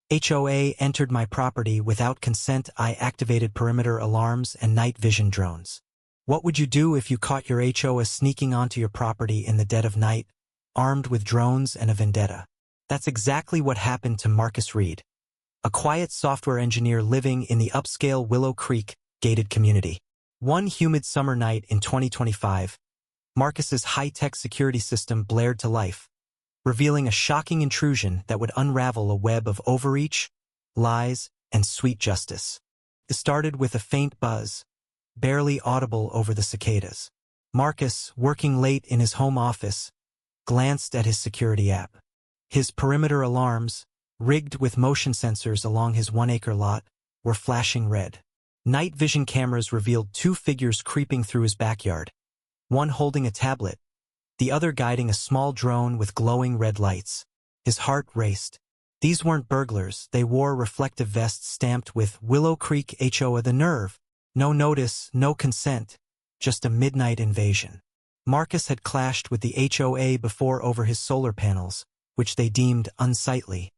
HOA entered my property without consent. I activated perimeter alarms and night vision drones. What would you do if you caught your HOA sneaking onto your property in the dead of night, armed with drones and a vendetta? That's exactly what happened to Marcus Reed, a quiet software engineer living in the upscale Willow Creek gated community. One humid summer night in 2025, Marcus's high-tech security system blared to life, revealing a shocking intrusion that would unravel a web of overreach, lies, and sweet justice. It started with a faint buzz, barely audible over the cicadas. Marcus, working late in his home office, glanced at his security app. His perimeter alarms, rigged with motion sensors along his 1-acre lot, were flashing red. Night vision cameras revealed two figures creeping through his backyard, one holding a tablet, the other guiding a small drone with glowing red lights. His heart raced. These weren't burglars. They wore reflective vests stamped with Willow Creek HOA. The nerve. No notice, no consent, just a midnight invasion. Marcus had clashed with the HOA before over his solar panels, which they deemed unsightly.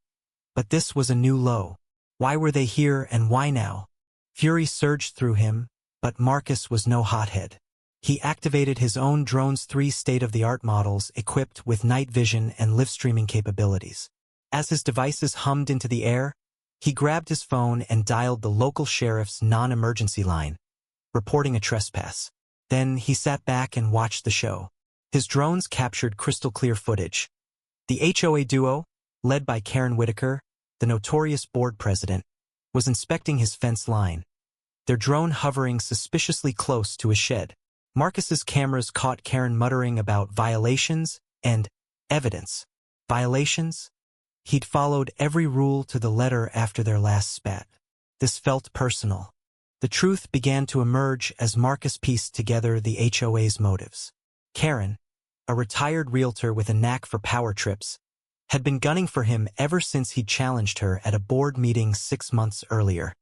But this was a new low. Why were they here and why now? Fury surged through him, but Marcus was no hothead. He activated his own drone's 3 state-of-the-art models equipped with night vision and live streaming capabilities. As his devices hummed into the air, he grabbed his phone and dialed the local sheriff's non-emergency line, reporting a trespass. Then he sat back and watched the show. His drones captured crystal-clear footage. The HOA duo, led by Karen Whitaker, the notorious board president, was inspecting his fence line, their drone hovering suspiciously close to his shed. Marcus's cameras caught Karen muttering about violations and evidence. Violations? He'd followed every rule to the letter after their last spat. This felt personal. The truth began to emerge as Marcus pieced together the HOA's motives. Karen, a retired realtor with a knack for power trips, had been gunning for him ever since he'd challenged her at a board meeting 6 months earlier.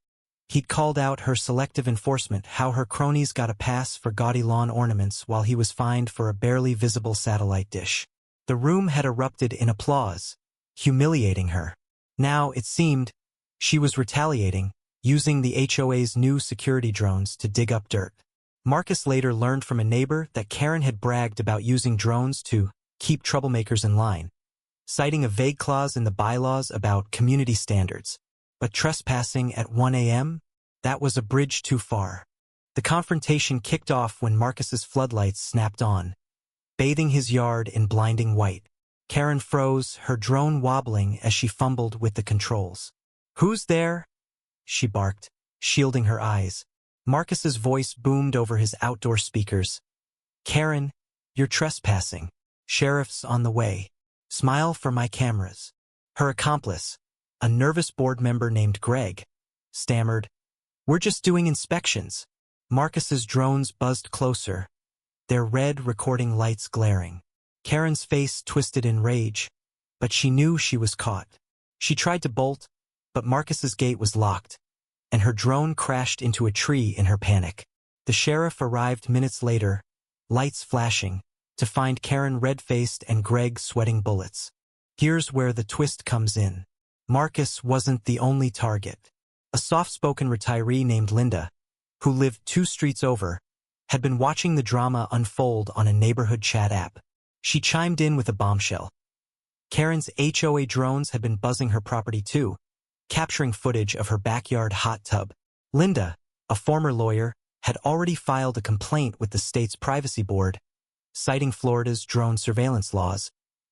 He'd called out her selective enforcement, how her cronies got a pass for gaudy lawn ornaments while he was fined for a barely visible satellite dish. The room had erupted in applause, humiliating her. Now, it seemed, she was retaliating, using the HOA's new security drones to dig up dirt. Marcus later learned from a neighbor that Karen had bragged about using drones to keep troublemakers in line, citing a vague clause in the bylaws about community standards. But trespassing at 1 a.m.? That was a bridge too far. The confrontation kicked off when Marcus's floodlights snapped on, bathing his yard in blinding white. Karen froze, her drone wobbling as she fumbled with the controls. "Who's there?" she barked, shielding her eyes. Marcus's voice boomed over his outdoor speakers. "Karen, you're trespassing. Sheriff's on the way. Smile for my cameras." Her accomplice, a nervous board member named Greg, stammered, "We're just doing inspections." Marcus's drones buzzed closer, their red recording lights glaring. Karen's face twisted in rage, but she knew she was caught. She tried to bolt, but Marcus's gate was locked, and her drone crashed into a tree in her panic. The sheriff arrived minutes later, lights flashing, to find Karen red-faced and Greg sweating bullets. Here's where the twist comes in. Marcus wasn't the only target. A soft-spoken retiree named Linda, who lived 2 streets over, had been watching the drama unfold on a neighborhood chat app. She chimed in with a bombshell. Karen's HOA drones had been buzzing her property too, capturing footage of her backyard hot tub. Linda, a former lawyer, had already filed a complaint with the state's privacy board, citing Florida's drone surveillance laws,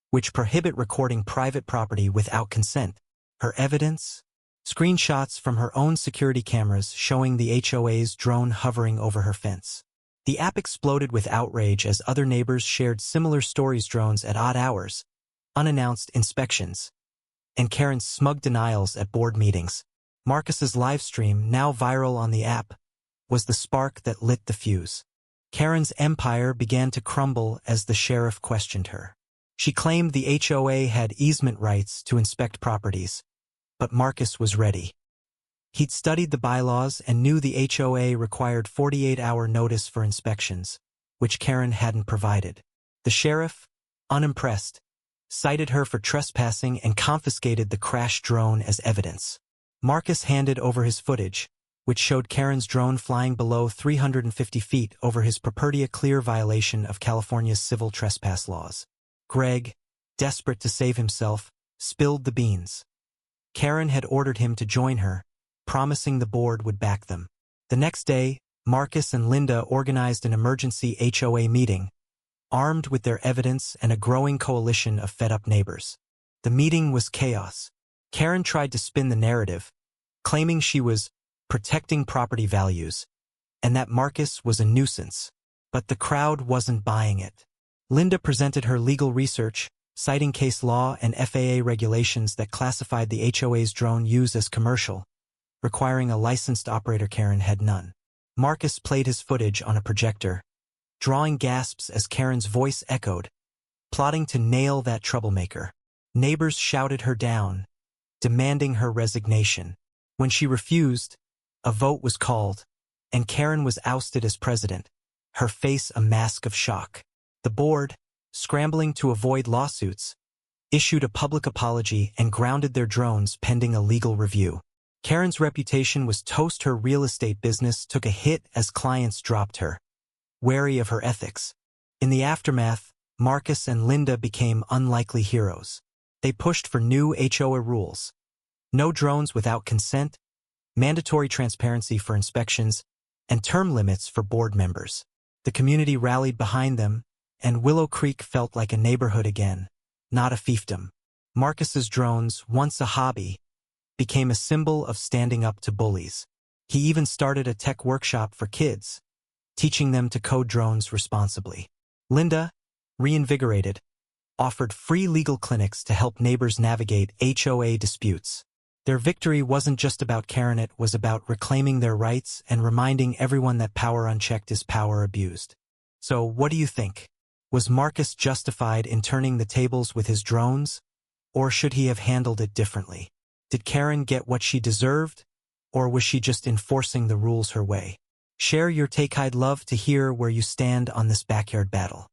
which prohibit recording private property without consent. Her evidence? Screenshots from her own security cameras showing the HOA's drone hovering over her fence. The app exploded with outrage as other neighbors shared similar stories, drones at odd hours, unannounced inspections, and Karen's smug denials at board meetings. Marcus's live stream, now viral on the app, was the spark that lit the fuse. Karen's empire began to crumble as the sheriff questioned her. She claimed the HOA had easement rights to inspect properties, but Marcus was ready. He'd studied the bylaws and knew the HOA required 48-hour notice for inspections, which Karen hadn't provided. The sheriff, unimpressed, cited her for trespassing and confiscated the crash drone as evidence. Marcus handed over his footage, which showed Karen's drone flying below 350 feet over his property, a clear violation of California's civil trespass laws. Greg, desperate to save himself, spilled the beans. Karen had ordered him to join her, promising the board would back them. The next day, Marcus and Linda organized an emergency HOA meeting, armed with their evidence and a growing coalition of fed-up neighbors. The meeting was chaos. Karen tried to spin the narrative, claiming she was protecting property values, and that Marcus was a nuisance. But the crowd wasn't buying it. Linda presented her legal research, citing case law and FAA regulations that classified the HOA's drone use as commercial, requiring a licensed operator. Karen had none. Marcus played his footage on a projector, drawing gasps as Karen's voice echoed, plotting to nail that troublemaker. Neighbors shouted her down, demanding her resignation. When she refused, a vote was called, and Karen was ousted as president, her face a mask of shock. The board, scrambling to avoid lawsuits, issued a public apology and grounded their drones pending a legal review. Karen's reputation was toast. Her real estate business took a hit as clients dropped her, wary of her ethics. In the aftermath, Marcus and Linda became unlikely heroes. They pushed for new HOA rules: no drones without consent, mandatory transparency for inspections, and term limits for board members. The community rallied behind them, and Willow Creek felt like a neighborhood again, not a fiefdom. Marcus's drones, once a hobby, became a symbol of standing up to bullies. He even started a tech workshop for kids, teaching them to code drones responsibly. Linda, reinvigorated, offered free legal clinics to help neighbors navigate HOA disputes. Their victory wasn't just about Karen, it was about reclaiming their rights and reminding everyone that power unchecked is power abused. So, what do you think? Was Marcus justified in turning the tables with his drones, or should he have handled it differently? Did Karen get what she deserved, or was she just enforcing the rules her way? Share your take. I'd love to hear where you stand on this backyard battle.